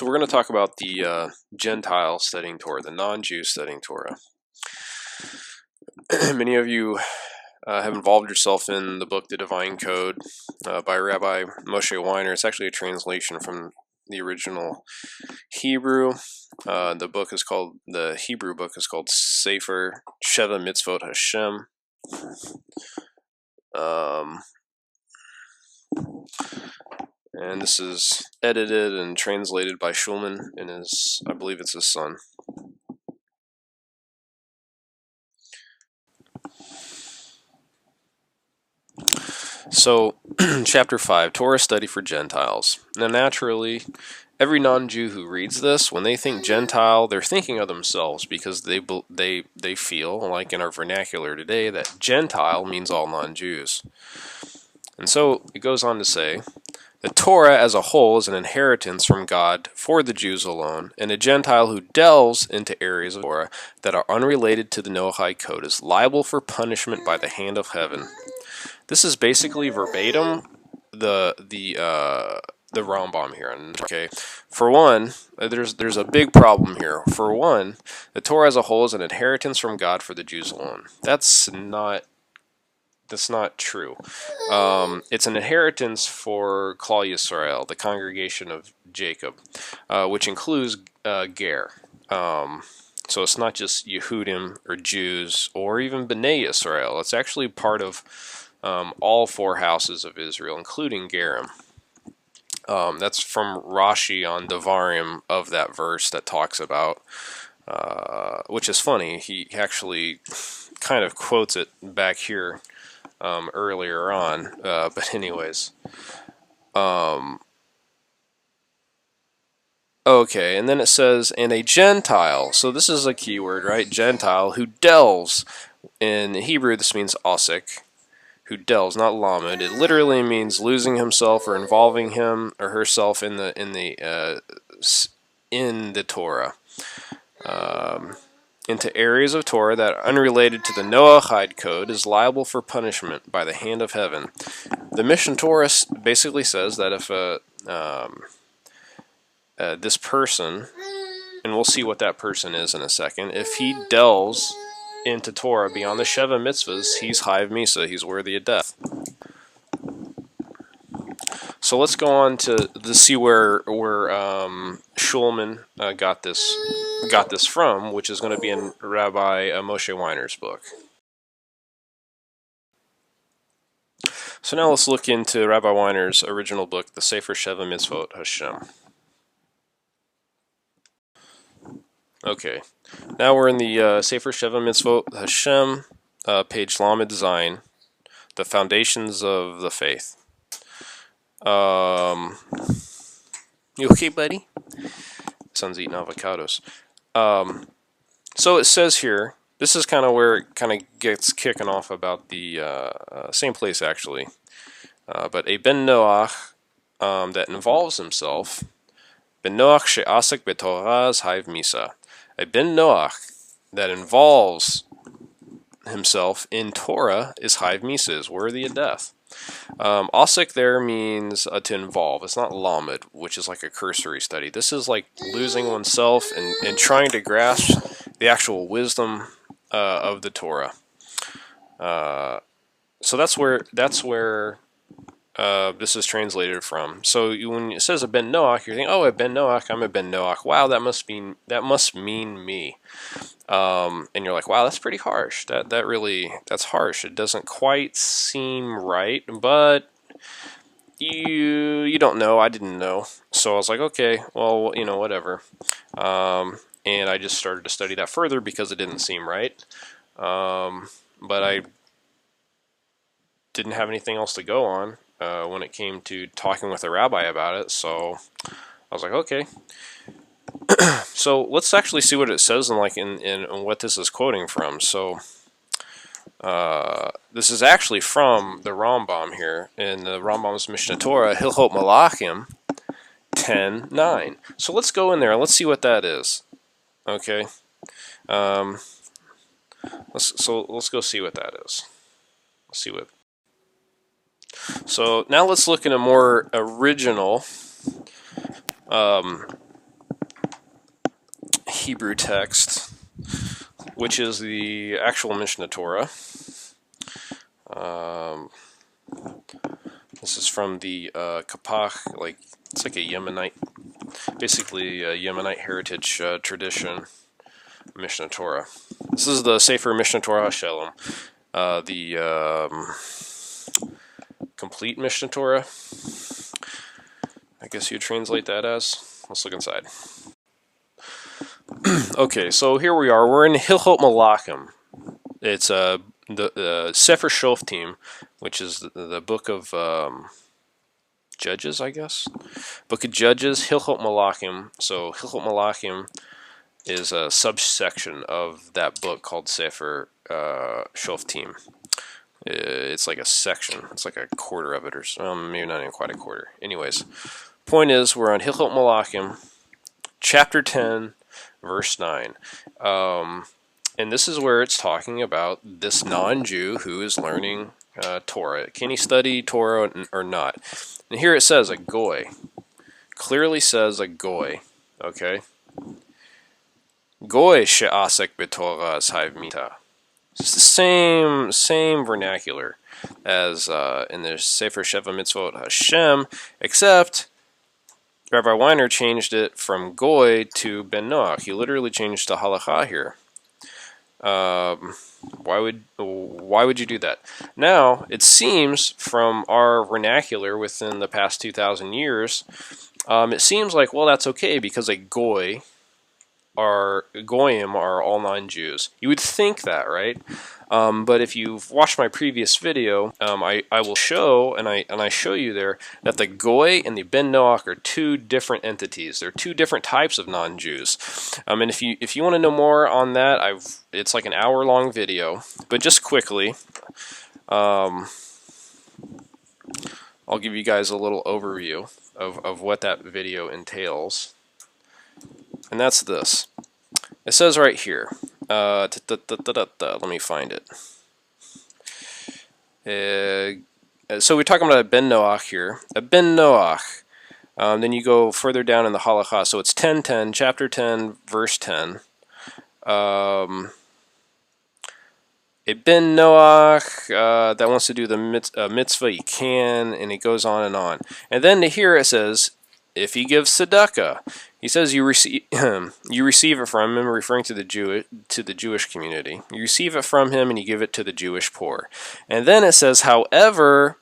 So we're going to talk about the Gentile studying Torah, the non-Jew studying Torah. Many of you have involved yourself in the book The Divine Code by Rabbi Moshe Weiner. It's actually a translation from the original Hebrew. The Hebrew book is called Sefer Sheva Mitzvot haShem. And this is edited and translated by Schulman and I believe it's his son. So, chapter 5, Torah study for Gentiles. Now, naturally, every non-Jew who reads this, when they think Gentile, they're thinking of themselves because they feel, like in our vernacular today, that Gentile means all non-Jews. And so, it goes on to say, the Torah as a whole is an inheritance from God for the Jews alone, and a Gentile who delves into areas of Torah that are unrelated to the Noahide code is liable for punishment by the hand of heaven. This is basically verbatim the Rambam here. Okay, for one, there's a big problem here. For one, the Torah as a whole is an inheritance from God for the Jews alone. That's not true. It's an inheritance for Klal Yisrael, the congregation of Jacob, which includes Ger. So it's not just Yehudim or Jews or even Bnei Yisrael. It's actually part of all four houses of Israel, including Gerim. That's from Rashi on Devarim of that verse that talks about, which is funny. He actually kind of quotes it back here earlier on. But anyways. Okay, and then it says, and a Gentile. So this is a key word, right? Gentile, who delves. In Hebrew, this means osik. Who delves, not lamed. It literally means losing himself or involving him or herself in the Torah, into areas of Torah that are unrelated to the Noahide code is liable for punishment by the hand of heaven. The Mishna Torah basically says that if this person, and we'll see what that person is in a second, if he delves into Torah beyond the Sheva Mitzvahs, he's Hav Misa, he's worthy of death. So let's go on to see where Schulman got this from, which is going to be in Rabbi Moshe Weiner's book. So now let's look into Rabbi Weiner's original book, the Sefer Sheva Mitzvot haShem. Okay, now we're in the Sefer Sheva Mitzvot haShem, page Lamed Zayin, the foundations of the faith. You okay, buddy? Son's eating avocados. So it says here, this is kind of where it kind of gets kicking off about the same place actually, but a Ben Noach that involves himself, Ben Noach she'asek b'Torah Hav Misa. A Ben Noach that involves himself in Torah is Hav Misa, is worthy of death. Asik there means to involve. It's not lamed, which is like a cursory study. This is like losing oneself and trying to grasp the actual wisdom of the Torah. So that's where this is translated from. So when it says a Ben Noach, you're thinking, oh, a Ben Noach, I'm a Ben Noach. Wow, that must mean me. And you're like, wow, that's pretty harsh. That's harsh. It doesn't quite seem right, but you don't know. I didn't know. So I was like, okay, well, whatever. And I just started to study that further because it didn't seem right. But I didn't have anything else to go on when it came to talking with a rabbi about it. So I was like, okay. So let's actually see what it says in what this is quoting from. So this is actually from the Rambam here in the Rambam's Mishna Torah, Hilchot Malachim 10:9. So let's go in there and let's see what that is. Okay. Let's go see what that is. Let's see what. So now let's look at a more original Hebrew text, which is the actual Mishna Torah. This is from the Kapach, it's like a Yemenite, basically a Yemenite heritage tradition, Mishna Torah. This is the Sefer Mishna Torah Shalom, the complete Mishna Torah. I guess you'd translate that as. Let's look inside. Okay, so here we are. We're in Hilchot Malachim. It's the Sefer Shoftim, which is the book of Judges, I guess. Book of Judges, Hilchot Malachim. So Hilchot Malachim is a subsection of that book called Sefer Shoftim. It's like a section. It's like a quarter of it, or maybe not even quite a quarter. Anyways, point is, we're on Hilchot Malachim, chapter 10, verse 9. And this is where it's talking about this non-Jew who is learning Torah. Can he study Torah or not? And here it says a goy. Clearly says a goy. Okay? Goy she'asek b'Torah as mita. It's the same vernacular as in the Sefer Sheva Mitzvot haShem, except Rabbi Winer changed it from goy to ben noach. He literally changed the halacha here. Why would you do that? Now, it seems from our vernacular within the past 2,000 years, it seems like, well, that's okay because a goy goyim are all non-Jews. You would think that, right? But if you've watched my previous video, I will show, and I show you there, that the goy and the ben noach are two different entities. They're two different types of non-Jews. And if you want to know more on that, it's like an hour-long video. But just quickly, I'll give you guys a little overview of what that video entails. And that's this. It says right here. Let me find it. So we're talking about a ben noach here. A ben noach. Then you go further down in the halacha. So it's 10:10, chapter 10, verse 10. A ben noach that wants to do the mitzvah, he can, and it goes on and on. And then here it says, if he gives tzedakah, he says you receive it from him, referring to the Jewish community. You receive it from him and you give it to the Jewish poor. And then it says, however,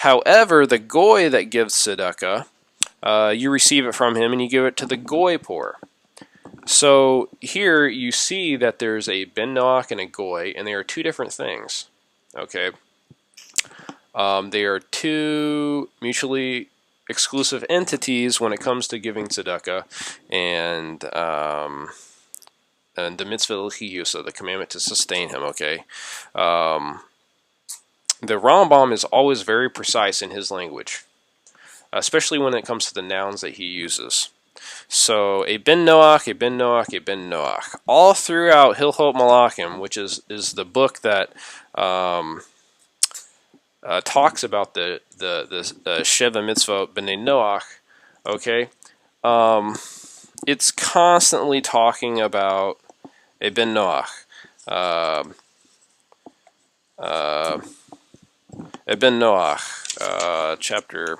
the goy that gives tzedakah, you receive it from him and you give it to the goy poor. So here you see that there's a ben noach and a goy, and they are two different things. Okay, they are two mutually exclusive entities when it comes to giving tzedakah and the mitzvah l'chiyu, so the commandment to sustain him. Okay, the Rambam is always very precise in his language, especially when it comes to the nouns that he uses. So a ben noach, a ben noach, a ben noach, all throughout Hilchot Malachim, which is the book that talks about the Sheva Mitzvot b'nei Noach. Okay, it's constantly talking about a ben Noach. A ben Noach, chapter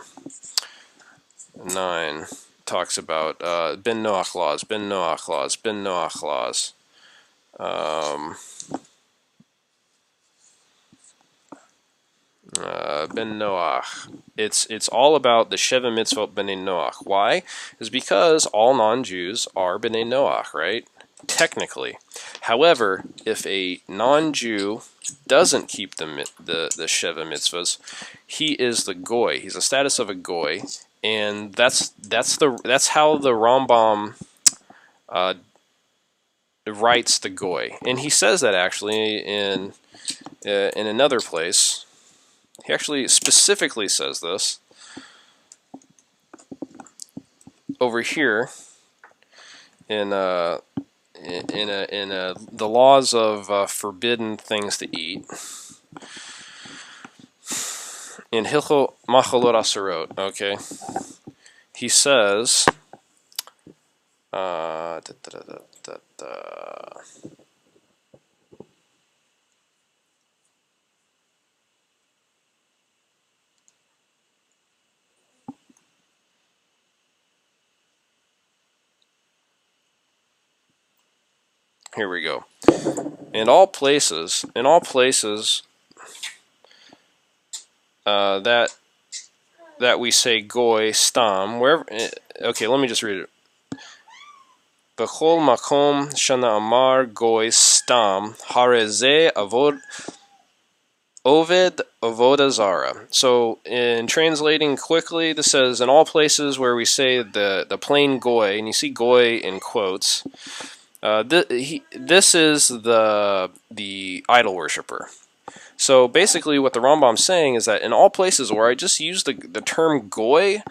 9 talks about ben Noach laws, ben Noach laws, ben Noach laws. Ben Noach. It's all about the Sheva Mitzvot b'nei Noach. Why? Is because all non-Jews are b'nei Noach, right? Technically. However, if a non-Jew doesn't keep the Sheva Mitzvahs, he is the goy. He's the status of a goy, and that's how the Rambam writes the goy, and he says that actually in another place. He actually specifically says this over here in the laws of forbidden things to eat in Hilchot Machalot Asarot. Okay, he says Da, da, da, da, da. Here we go. In all places that we say goy stam, wherever. Okay, let me just read it. Bechol makom shana amar goy stam hareze avod oved avoda zara. So in translating quickly, this says in all places where we say the plain goy, and you see goy in quotes. This is the idol worshiper. So basically what the Rambam's saying is that in all places where I just use the term goy,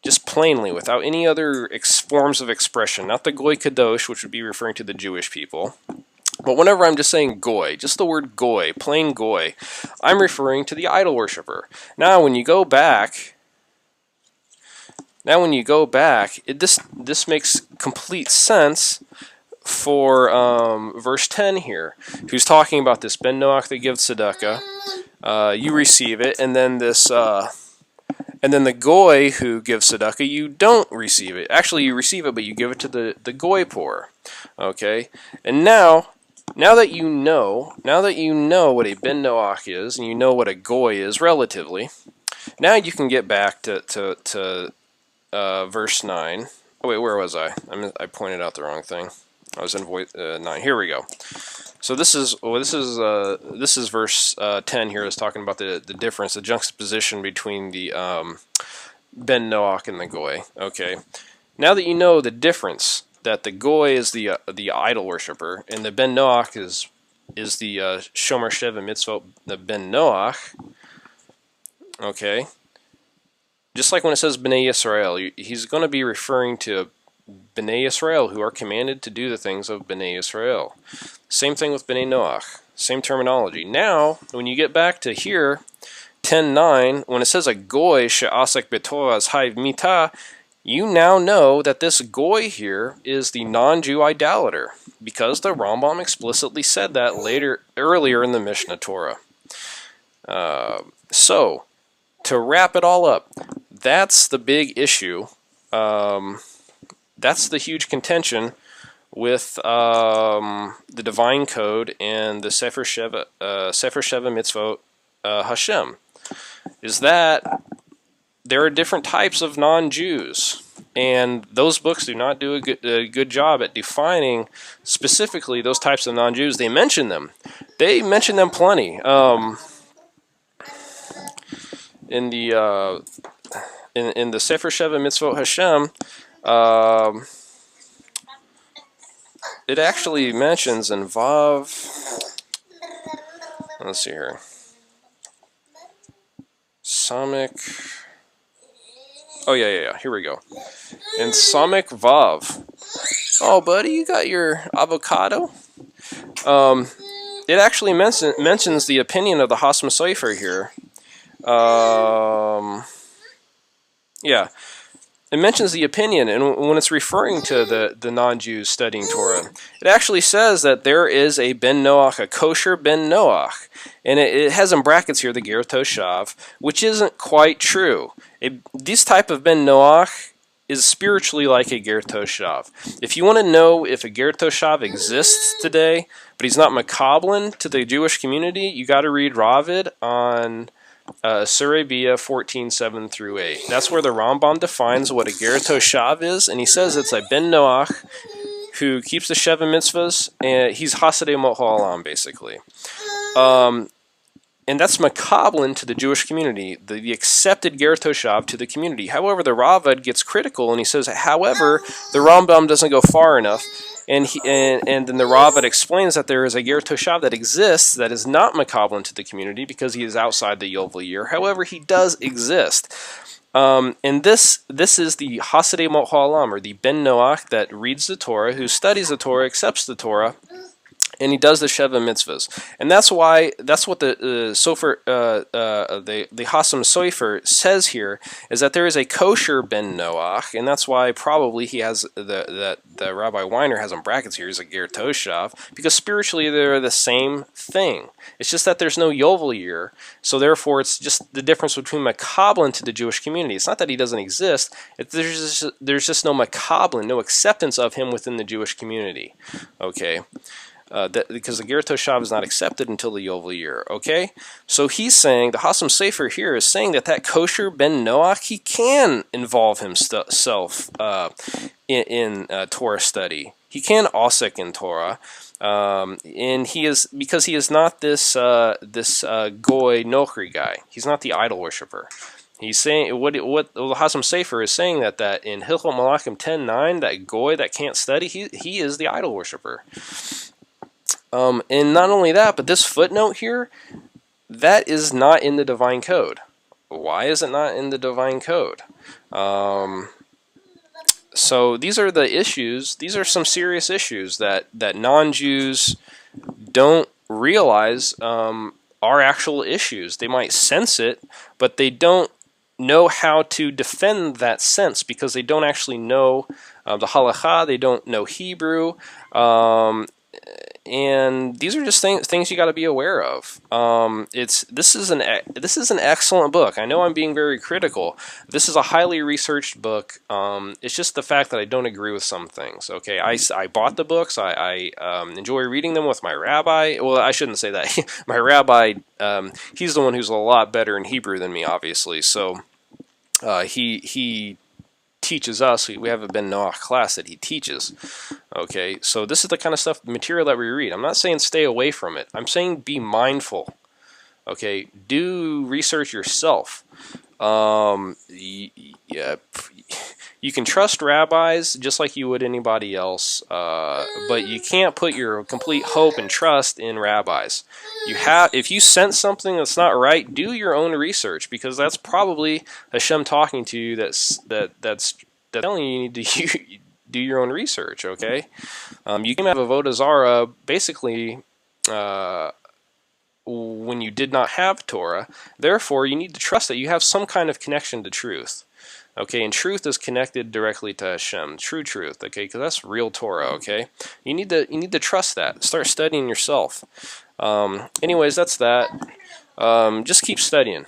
just plainly, without any other forms of expression, not the goy kadosh, which would be referring to the Jewish people, but whenever I'm just saying goy, just the word goy, plain goy, I'm referring to the idol worshiper. Now when you go back, this makes complete sense for verse 10 here, who's talking about this Ben Noach that gives tzedakah, you receive it, and then and then the goy who gives tzedakah, you don't receive it. Actually, you receive it, but you give it to the goy poor. Okay, and now that you know what a Ben Noach is, and you know what a goy is relatively, now you can get back to verse 9. Oh wait, where was I? I pointed out the wrong thing. I was in 9. Here we go. So this is verse 10 here is talking about the difference, the juxtaposition between the Ben Noach and the goy. Okay. Now that you know the difference, that the goy is the idol worshiper and the Ben Noach is the Sefer Sheva Mitzvot, the Ben Noach. Okay. Just like when it says Bnei Yisrael, he's going to be referring to Bnei Yisrael, who are commanded to do the things of Bnei Yisrael. Same thing with Bnei Noach. Same terminology. Now, when you get back to here, 10:9, when it says a goy she'asek b'torah as hayv mita, you now know that this goy here is the non-Jew idolater, because the Rambam explicitly said that earlier in the Mishna Torah. So, to wrap it all up, that's the big issue. That's the huge contention with the divine code and the Sefer Sheva Mitzvot haShem, is that there are different types of non-Jews, and those books do not do a good job at defining specifically those types of non-Jews. They mention them. They mention them plenty. In the Sefer Sheva Mitzvot haShem, it actually mentions in Vav. Let's see here. Samik. Oh yeah. Here we go. In Samik Vav. Oh, buddy, you got your avocado. It actually mentions the opinion of the Has Sofer here. Yeah. It mentions the opinion, and when it's referring to the non-Jews studying Torah, it actually says that there is a Ben Noach, a kosher Ben Noach, and it has in brackets here the Ger Toshav, which isn't quite true. This type of Ben Noach is spiritually like a Ger Toshav. If you want to know if a Ger Toshav exists today, but he's not Makablan to the Jewish community, you got to read Ravid on Surah Bia 14:7-8. That's where the Rambam defines what a Ger Toshav is, and he says it's a Ben Noach who keeps the Sheva Mitzvahs, and he's Hasadei Mot Ha'olam, basically. And that's Makablan to the Jewish community, the accepted Ger Toshav to the community. However, the Ravad gets critical, and he says, however, the Rambam doesn't go far enough. And then the Ravad explains that there is a Ger Toshav that exists that is not Makablan to the community because he is outside the Yovel year. However, he does exist. And this is the Hasadei Mot Ha'olam, or the Ben Noach that reads the Torah, who studies the Torah, accepts the Torah, and he does the Sheva Mitzvahs, and that's what the Sofer, the haShem Sofer says here, is that there is a kosher ben Noach, and that's why probably he has the Rabbi Winer has in brackets here is a ger toshav, because spiritually they're the same thing. It's just that there's no Yovel year, so therefore it's just the difference between Makablin to the Jewish community. It's not that he doesn't exist; there's just no Makablin, no acceptance of him within the Jewish community. Okay. Because the Ger Toshav is not accepted until the Yovel year. Okay, so he's saying the haShem Sofer here is saying that kosher ben Noach, he can involve himself in Torah study. He can osek in Torah, and he is because he is not this goy nochri guy. He's not the idol worshiper. He's saying what the haShem Sofer is saying that in Hilchot Malachim 10:9, that goy that can't study, he is the idol worshiper. And not only that, but this footnote here, that is not in the divine code. Why is it not in the divine code? So these are the issues. These are some serious issues that non-Jews don't realize are actual issues. They might sense it, but they don't know how to defend that sense because they don't actually know the halakha. They don't know Hebrew. And these are just things you got to be aware of. This is an excellent book. I know I'm being very critical. This is a highly researched book. It's just the fact that I don't agree with some things. Okay, I bought the books. I enjoy reading them with my rabbi. Well, I shouldn't say that. My rabbi, he's the one who's a lot better in Hebrew than me, obviously. So he teaches us. We have a Ben Noach class that he teaches. Okay, so this is the kind of material that we read. I'm not saying stay away from it. I'm saying be mindful. Okay, do research yourself. You can trust rabbis just like you would anybody else, but you can't put your complete hope and trust in rabbis. If you sense something that's not right, do your own research, because that's probably haShem talking to you. That's telling you need to do your own research. Okay, you can have avodah zarah basically when you did not have Torah. Therefore, you need to trust that you have some kind of connection to truth. Okay, and truth is connected directly to haShem, true truth. Okay, because that's real Torah. Okay, you need to trust that. Start studying yourself. Anyways, that's that. Just keep studying.